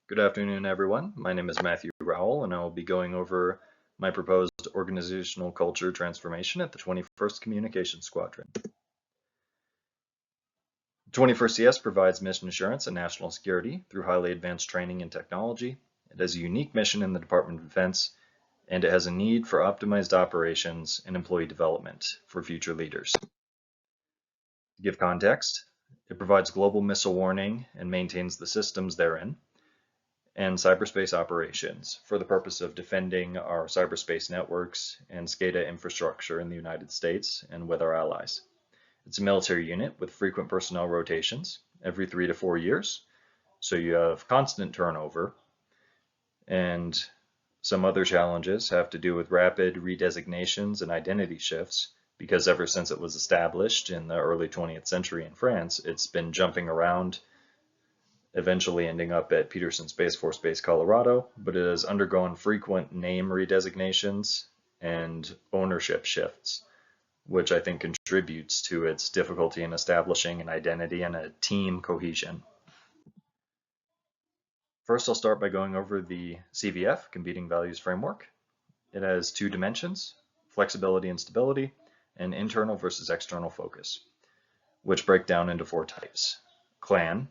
Good afternoon, everyone. My name is Matthew Rowell, and I will be going over my proposed organizational culture transformation at the 21st Communications Squadron. 21st CS provides mission assurance and national security through highly advanced training and technology. It has a unique mission in the Department of Defense, and it has a need for optimized operations and employee development for future leaders. To give context, it provides global missile warning and maintains the systems therein, and cyberspace operations for the purpose of defending our cyberspace networks and SCADA infrastructure in the United States and with our allies. It's a military unit with frequent personnel rotations every 3 to 4 years, so you have constant turnover, and some other challenges have to do with rapid redesignations and identity shifts, because ever since it was established in the early 20th century in France, it's been jumping around, eventually ending up at Peterson Space Force Base, Colorado, but it has undergone frequent name redesignations and ownership shifts, which I think contributes to its difficulty in establishing an identity and a team cohesion. First, I'll start by going over the CVF, Competing Values Framework. It has 2 dimensions, flexibility and stability, and internal versus external focus, which break down into 4 types: clan,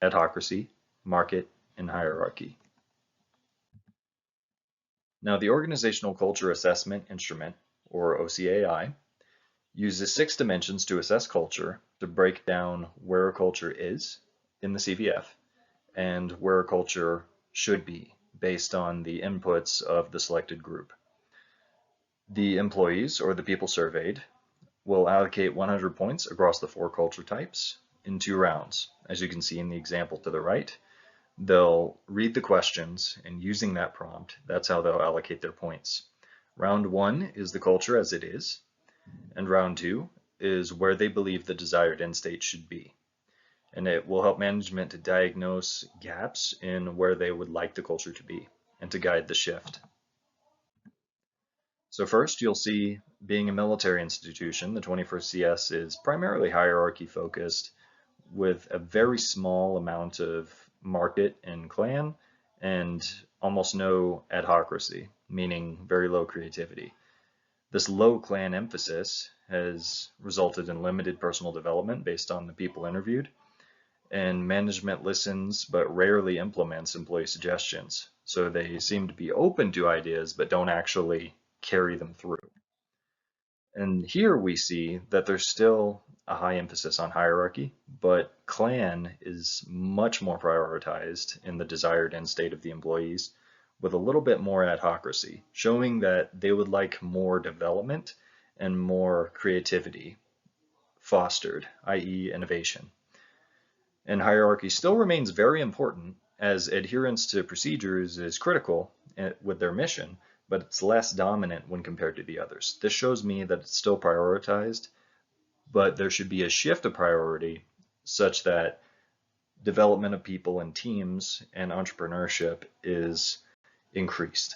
adhocracy, market, and hierarchy. Now, the Organizational Culture Assessment Instrument, or OCAI, uses 6 dimensions to assess culture to break down where a culture is in the CVF and where a culture should be based on the inputs of the selected group. The employees, or the people surveyed, will allocate 100 points across the 4 culture types in 2 rounds. As you can see in the example to the right, they'll read the questions, and using that prompt, that's how they'll allocate their points. Round 1 is the culture as it is, and round 2 is where they believe the desired end state should be. And it will help management to diagnose gaps in where they would like the culture to be and to guide the shift. So first, you'll see, being a military institution, the 21st CS is primarily hierarchy focused, with a very small amount of market and clan and almost no adhocracy, meaning very low creativity. This low clan emphasis has resulted in limited personal development based on the people interviewed, and management listens but rarely implements employee suggestions. So they seem to be open to ideas but don't actually carry them through. And here we see that there's still a high emphasis on hierarchy, but clan is much more prioritized in the desired end state of the employees, with a little bit more adhocracy, showing that they would like more development and more creativity fostered, i.e. innovation. And hierarchy still remains very important, as adherence to procedures is critical with their mission, but it's less dominant when compared to the others. This shows me that it's still prioritized, but there should be a shift of priority such that development of people and teams and entrepreneurship is increased.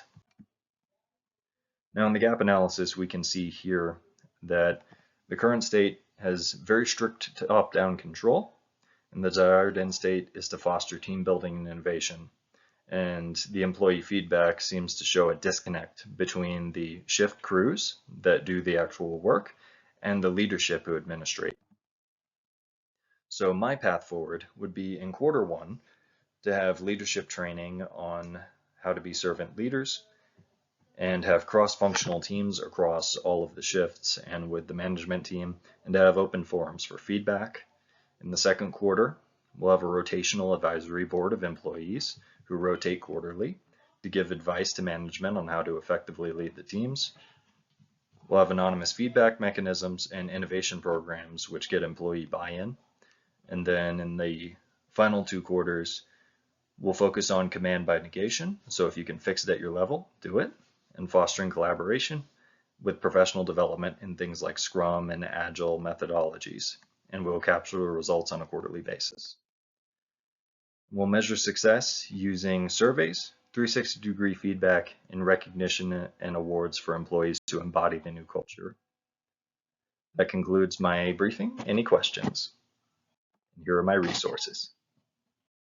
Now, in the gap analysis, we can see here that the current state has very strict top-down control, and the desired end state is to foster team building and innovation. And the employee feedback seems to show a disconnect between the shift crews that do the actual work and the leadership who administrate. So my path forward would be in Q1 to have leadership training on how to be servant leaders and have cross-functional teams across all of the shifts and with the management team, and to have open forums for feedback. In the second quarter, we'll have a rotational advisory board of employees who rotate quarterly to give advice to management on how to effectively lead the teams. We'll have anonymous feedback mechanisms and innovation programs which get employee buy-in. And then in the final 2 quarters, we'll focus on command by negation. So if you can fix it at your level, do it, and fostering collaboration with professional development in things like Scrum and Agile methodologies. And we'll capture the results on a quarterly basis. We'll measure success using surveys, 360-degree feedback, and recognition and awards for employees to embody the new culture. That concludes my briefing. Any questions? Here are my resources.